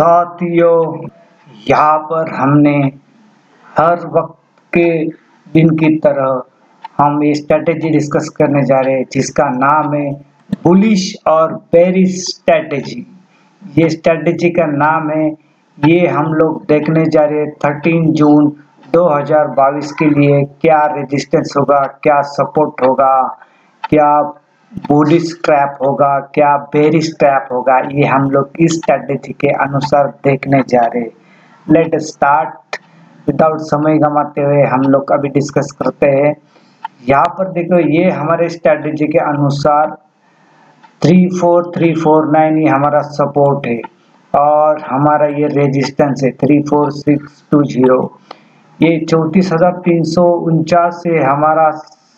साथियों, यहाँ पर हमने हर वक्त के दिन की तरह हम ये स्ट्रैटेजी डिस्कस करने जा रहे हैं जिसका नाम है बुलिश और बेरिश स्ट्रैटेजी। ये स्ट्रैटेजी का नाम है, ये हम लोग देखने जा रहे हैं 13 जून 2022 के लिए क्या रेजिस्टेंस होगा, क्या सपोर्ट होगा, क्या बुलिश ट्रैप होगा, क्या बेरिश ट्रैप होगा, ये हम लोग इस स्ट्रैटेजी के अनुसार देखने जा रहे हैं। Let start. विदाउट समय गंवाते हुए हम लोग अभी डिस्कस करते हैं। यहाँ पर देखो, ये हमारे स्ट्रैटेजी के अनुसार 34349 ये हमारा सपोर्ट है और हमारा ये रेजिस्टेंस है 34620। ये 34,349 से हमारा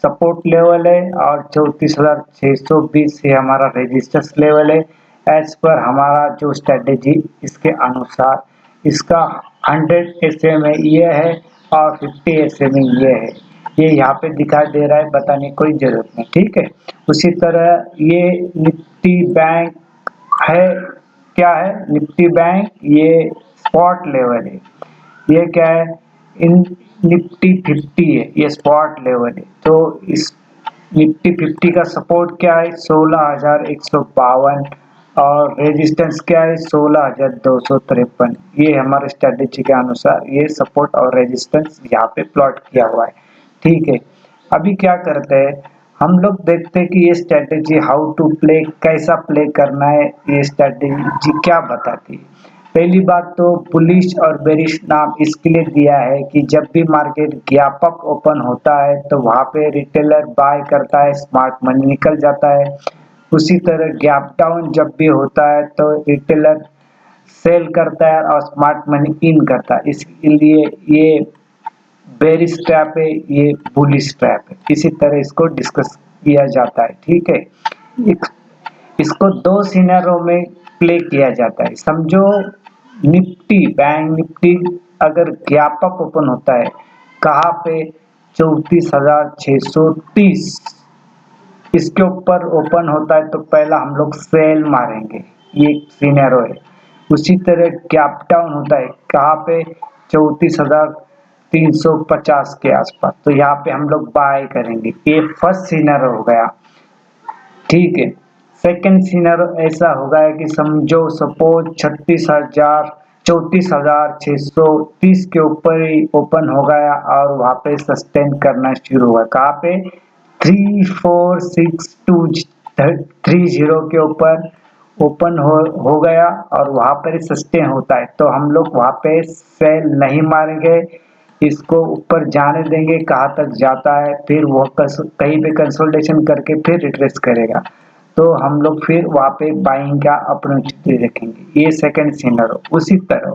सपोर्ट लेवल है और 34,620 से हमारा रेजिस्टेंस लेवल है। एज पर हमारा जो स्ट्रैटेजी इसके अनुसार इसका 100 SMA ये है और 50 SMA ये है। ये यहाँ पे दिखाई दे रहा है, बताने की कोई जरूरत नहीं, ठीक है। उसी तरह ये निफ्टी बैंक है, क्या है निफ्टी बैंक, ये स्पॉट लेवल है। ये क्या है, इन निफ्टी 50 है, ये स्पॉट लेवल है। तो इस निफ्टी 50 का सपोर्ट क्या है, 16,152 और रेजिस्टेंस क्या है, 16,253। ये हमारे स्ट्रेटेजी के अनुसार ये सपोर्ट और रेजिस्टेंस यहाँ पे प्लॉट किया हुआ है, ठीक है। अभी क्या करते हैं, हम लोग देखते हैं कि ये स्ट्रेटेजी हाउ टू प्ले, कैसा प्ले करना है, ये स्ट्रेटेजी क्या बताती है। पहली बात तो बुलिश और बेरिश नाम इसके लिए दिया है कि जब भी मार्केट गैप अप ओपन होता है तो वहां पे रिटेलर बाय करता है, स्मार्ट मनी निकल जाता है। उसी तरह गैप डाउन जब भी होता है तो रिटेलर सेल करता है और स्मार्ट मनी इन करता है। इसलिए ये बेरिश ट्रैप है, ये बुलिश ट्रैप है। इसी तरह इसको डिस्कस किया जाता है, ठीक है। इसको दो सिनेरियो में प्ले किया जाता है। समझो निफ्टी बैंक निफ्टी अगर गैप अप ओपन होता है कहाँ पे, 34,630 इसके ऊपर ओपन होता है तो पहला हम लोग सेल मारेंगे, ये सिनेरियो है। उसी तरह गैप डाउन होता है कहाँ पे, 34,350 के आसपास, तो यहाँ पे हम लोग बाय करेंगे। ये फर्स्ट सिनेरियो हो गया, ठीक है। सेकंड सिनेरियो ऐसा होगा कि समझो सपोज 34,630 के ऊपर ही ओपन हो गया और वहां पे सस्टेन करना शुरू हुआ, कहाँ पे 34630 के ऊपर ओपन हो गया और वहां पर सस्टेन होता है तो हम लोग वहां पे सेल नहीं मारेंगे, इसको ऊपर जाने देंगे कहाँ तक जाता है, फिर वो कहीं पे कंसोलिडेशन करके फिर रिट्रेस करेगा तो हम लोग फिर वहां पे बाइंग का अपॉर्चुनिटी रखेंगे। ये सेकंड सिनेरियो। उसी तरह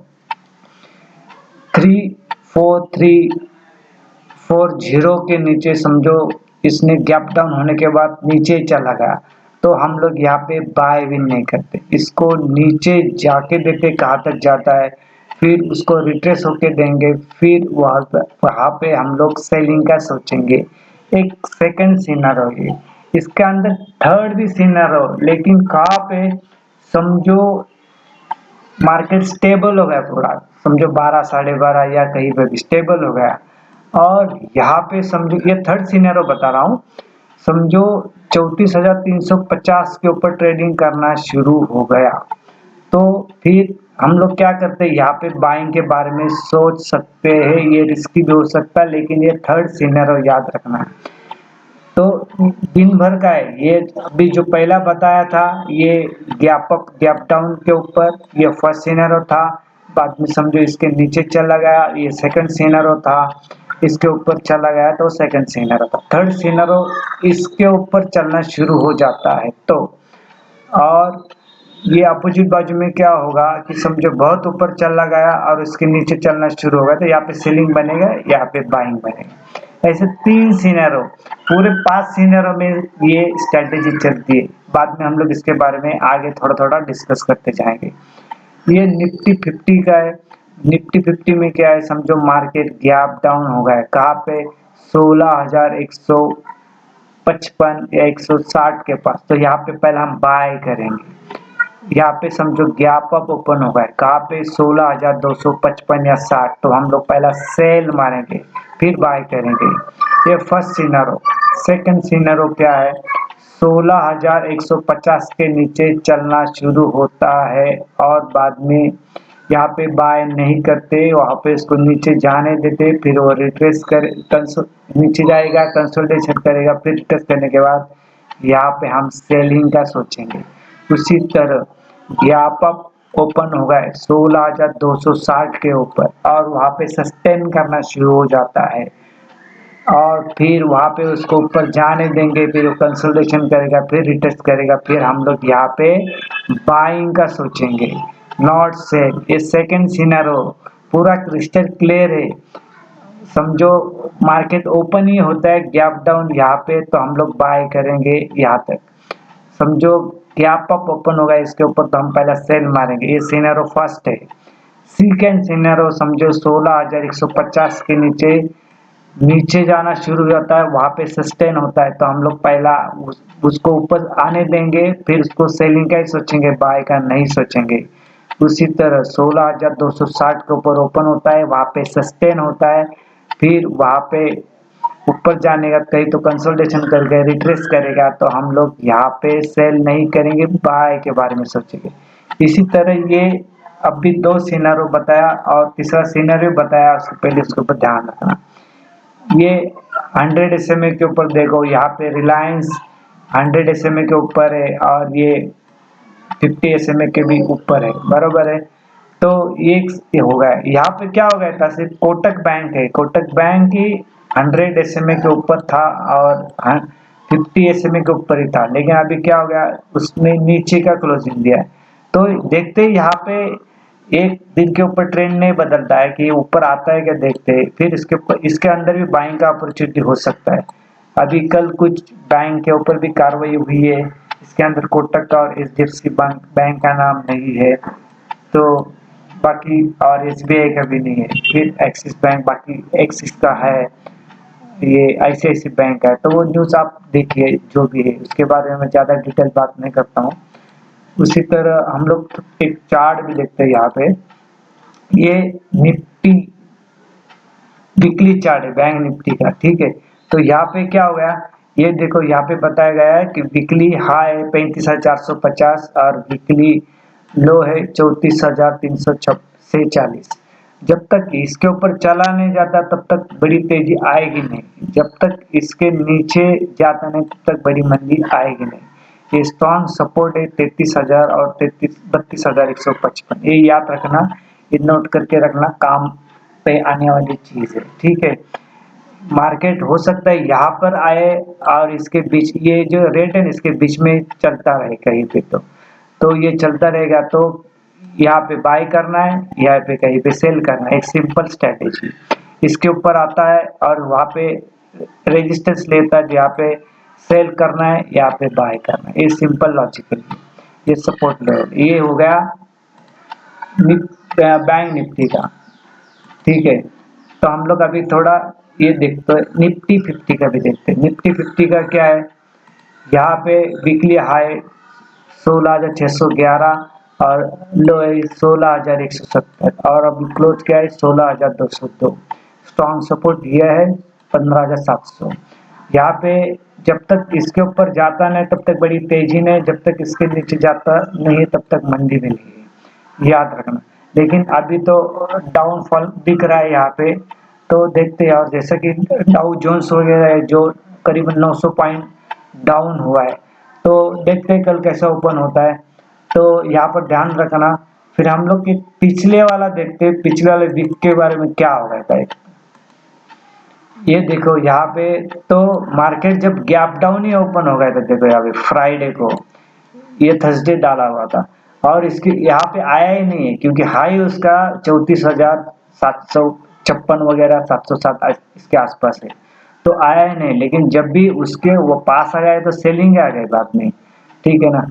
34340 के नीचे समझो इसने गैप डाउन होने के बाद नीचे चला गया तो हम लोग यहाँ पे बाय विन नहीं करते, इसको नीचे जाके देखते कहाँ तक जाता है, फिर उसको रिट्रेस होके देंगे, फिर वहां पे हम लोग सेलिंग का सोचेंगे। एक सेकंड सिनेरियो है। इसके अंदर थर्ड भी सिनेरियो, लेकिन कहाँ पे समझो मार्केट स्टेबल हो गया, थोड़ा समझो 12 12:30 या कहीं पे भी स्टेबल हो गया और यहाँ पे समझो, ये थर्ड सिनेरियो बता रहा हूँ, समझो 34,350 के ऊपर ट्रेडिंग करना शुरू हो गया तो फिर हम लोग क्या करते हैं, यहाँ पे बाइंग के बारे में सोच सकते हैं। ये रिस्की भी हो सकता है लेकिन ये थर्ड सिनेरियो याद रखना है। तो दिन भर का है ये, अभी जो पहला बताया था ये गैप अप गैप डाउन के ऊपर, ये फर्स्ट सिनेरियो था। बाद में समझो इसके नीचे चला गया, ये सेकंड सिनेरियो था। इसके ऊपर चला गया तो सेकंड सिनेरियो था। थर्ड सिनेरियो इसके ऊपर चलना शुरू हो जाता है तो, और ये अपोजिट बाजू में क्या होगा कि समझो बहुत ऊपर चला गया और इसके नीचे चलना शुरू हो गया तो यहाँ पे सेलिंग बनेगा, यहाँ पे बाइंग बनेगा। ऐसे 3 सिनेरियो, पूरे 5 सिनेरियो में ये स्ट्रेटेजी चलती है। बाद में हम लोग इसके बारे में आगे थोड़ा थोड़ा डिस्कस करते जाएंगे। ये निफ्टी 50 का है। निफ्टी 50 में क्या है, समझो मार्केट गैप डाउन हो गया है कहाँ पे, 16,155 या 160 के पास, तो यहाँ पे पहले हम बाय करेंगे। यहाँ पे समझो गैप अप ओपन होगा, कहाँ पे 16,255 या 60, तो हम लोग पहला सेल मारेंगे फिर बाय करेंगे। ये फर्स्ट सिनेरियो। सेकंड सिनेरियो क्या है, 16,150 के नीचे चलना शुरू होता है और बाद में यहाँ पे बाय नहीं करते, वहाँ पे इसको नीचे जाने देते, फिर वो रिट्रेस कर नीचे जाएगा, कंसोलिडेशन करेगा, फिर रिट्रेस करने के बाद यहाँ पे हम सेलिंग का सोचेंगे। उसी तरह गैप अप ओपन होगा 16,260 के ऊपर और वहाँ पे सस्टेन करना शुरू हो जाता है और फिर वहाँ पे उसको ऊपर जाने देंगे, फिर वो कंसोलिडेशन करेगा, फिर रिटेस्ट करेगा, फिर हम लोग यहाँ पे बाइंग का सोचेंगे, नॉट सेल। ये सेकंड सिनेरियो पूरा क्रिस्टल क्लियर है। समझो मार्केट ओपन ही होता है गैप डाउन यहाँ पे, तो हम लोग बाय करेंगे यहाँ तक। समझो गैप अप ओपन होगा इसके ऊपर, तो हम पहला सेल मारेंगे। ये सिनेरियो फर्स्ट है। सेकंड सिनेरियो समझो 16,150 के नीचे नीचे जाना शुरू हो जाता है, वहां पे सस्टेन होता है, तो हम लोग पहला उसको ऊपर आने देंगे, फिर उसको सेलिंग का ही सोचेंगे, बाय का नहीं सोचेंगे। उसी तरह 16,260 के ऊपर ओपन होता है, वहां पे सस्टेन होता है, फिर वहां पे ऊपर जाने का कहीं तो कंसोलिडेशन करके रिट्रेस करेगा, तो हम लोग यहाँ पे सेल नहीं करेंगे, बाय के बारे में सोचेंगे। इसी तरह ये अभी दो सिनेरियो बताया और तीसरा सिनेरियो बताया, उससे पहले उसके ऊपर ध्यान रखना। ये 100 SMA के ऊपर देखो, यहाँ पे रिलायंस 100 SMA के ऊपर है और ये 50 SMA के भी ऊपर है, बराबर है। तो ये हो गया। यहाँ पे क्या हो गया था, सिर्फ कोटक बैंक है, कोटक बैंक ही 100 SMA के ऊपर था और 50 SMA के ऊपर ही था, लेकिन अभी क्या हो गया, उसने नीचे का क्लोजिंग दिया है। तो देखते ही यहाँ पे एक दिन के ऊपर ट्रेंड नहीं बदलता है कि ऊपर आता है क्या, देखते हैं फिर इसके ऊपर, इसके अंदर भी बाइंग का अपॉर्चुनिटी हो सकता है। अभी कल कुछ बैंक के ऊपर भी कार्रवाई हुई है, इसके अंदर कोटक और HDFC बैंक का नाम नहीं है, तो बाकी और SBI का भी नहीं है, फिर एक्सिस बैंक, बाकी एक्सिस का है, ये ICICI बैंक है। तो वो न्यूज़ आप देखिए जो भी है, उसके बारे में मैं ज़्यादा डिटेल बात नहीं करता हूँ। उसी तरह हम लोग एक चार्ट भी देखते हैं यहाँ पे, ये निफ्टी वीकली चार्ट है बैंक निफ्टी का, ठीक है। तो यहाँ पे क्या हो गया, ये देखो यहाँ पे बताया गया है कि वीकली हाई है 35,450 और वीकली लो है 34,346। जब तक इसके ऊपर चला नहीं जाता तब तक बड़ी तेजी आएगी नहीं, जब तक इसके नीचे जाता नहीं तब तक बड़ी मंदी आएगी नहीं। ये स्ट्रॉन्ग सपोर्ट है 33,000 और 32,155, ये याद रखना, ये नोट करके रखना, काम पे आने वाली चीज है, ठीक है। मार्केट हो सकता है यहाँ पर आए और इसके बीच ये जो रेट है इसके बीच में चलता रहे कहीं पे, तो ये चलता रहेगा, तो यहाँ पे बाय करना है, यहाँ पे कहीं पे सेल करना है, एक सिंपल स्ट्रेटेजी। इसके ऊपर आता है और वहाँ पे रेजिस्टेंस लेता है, यहाँ पे सेल करना है, यहाँ पे बाय करना है, ये सिंपल लॉजिकल। ये सपोर्ट लेवल, ये हो गया बैंक निफ्टी का, ठीक है। तो हम लोग अभी थोड़ा ये देखते हैं, निफ्टी 50 का भी देखते हैं। निफ्टी 50 का क्या है, यहाँ पे वीकली हाई 16,611 और लो है 16,170 और अभी क्लोज क्या है 16,202। स्ट्रॉन्ग सपोर्ट यह है 15,700। यहाँ पे जब तक इसके ऊपर जाता नहीं तब तक बड़ी तेजी नहीं, जब तक इसके नीचे जाता नहीं तब तक मंदी में नहीं है, याद रखना। लेकिन अभी तो डाउनफॉल दिख रहा है यहाँ पे, तो देखते हैं। और जैसा कि डाउ जोन्स वगैरह है जो करीबन 900 पॉइंट डाउन हुआ है, तो देखते हैं कल कैसा ओपन होता है, तो यहाँ पर ध्यान रखना। फिर हम लोग के पिछले वाला देखते हैं, पिछले वाले वीक के बारे में क्या हो रहा था। ये देखो यहाँ पे तो मार्केट जब गैप डाउन ही ओपन हो गया था, देखो यहाँ पे फ्राइडे को, ये थर्सडे डाला हुआ था और इसके यहाँ पे आया ही नहीं है, क्योंकि हाई उसका 34,756 वगैरह 707 इसके आसपास है, तो आया ही नहीं। लेकिन जब भी उसके वो पास आ गए तो सेलिंग आ गए बाद में, ठीक है ना।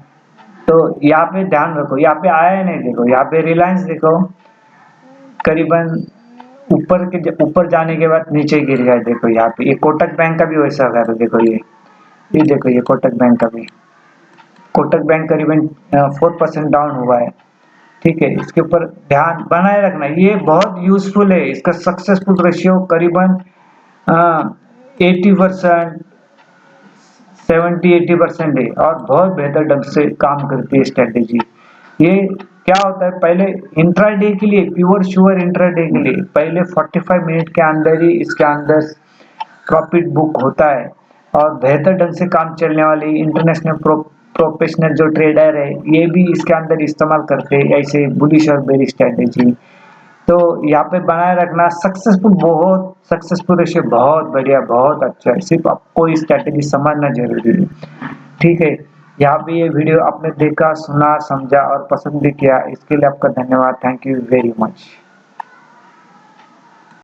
तो यहाँ पे ध्यान रखो, यहाँ पे आया ही नहीं। देखो यहाँ पे रिलायंस देखो करीबन ऊपर जाने के बाद नीचे गिर गया, देखो यहाँ पे। ये कोटक बैंक का भी वैसा हो गया था, देखो ये देखो ये कोटक बैंक का भी। कोटक बैंक करीबन 4% डाउन हुआ है। ठीक है, इसके ऊपर ध्यान बनाए रखना, ये बहुत यूजफुल है। इसका सक्सेसफुल रेशियो करीबन 80%, 70-80% है और बहुत बेहतर ढंग से काम करती है स्ट्रेटेजी। ये क्या होता है, पहले इंट्राडे के लिए, प्योर श्योर इंट्राडे के लिए पहले 45 मिनट के अंदर ही इसके अंदर प्रॉफिट बुक होता है और बेहतर ढंग से काम चलने वाली इंटरनेशनल प्रोफेशनल जो ट्रेडर है ये भी इसके अंदर इस्तेमाल करते हैं ऐसे बुलिश और बेरिश स्ट्रेटेजी। तो यहाँ पे बनाए रखना, सक्सेसफुल, बहुत सक्सेसफुल रेशियो, बहुत बढ़िया, बहुत अच्छा है। सिर्फ आपको इस स्ट्रेटेजी समझना जरूरी है। ठीक है, यहाँ पे ये वीडियो आपने देखा, सुना, समझा और पसंद भी किया, इसके लिए आपका धन्यवाद। Thank you very much.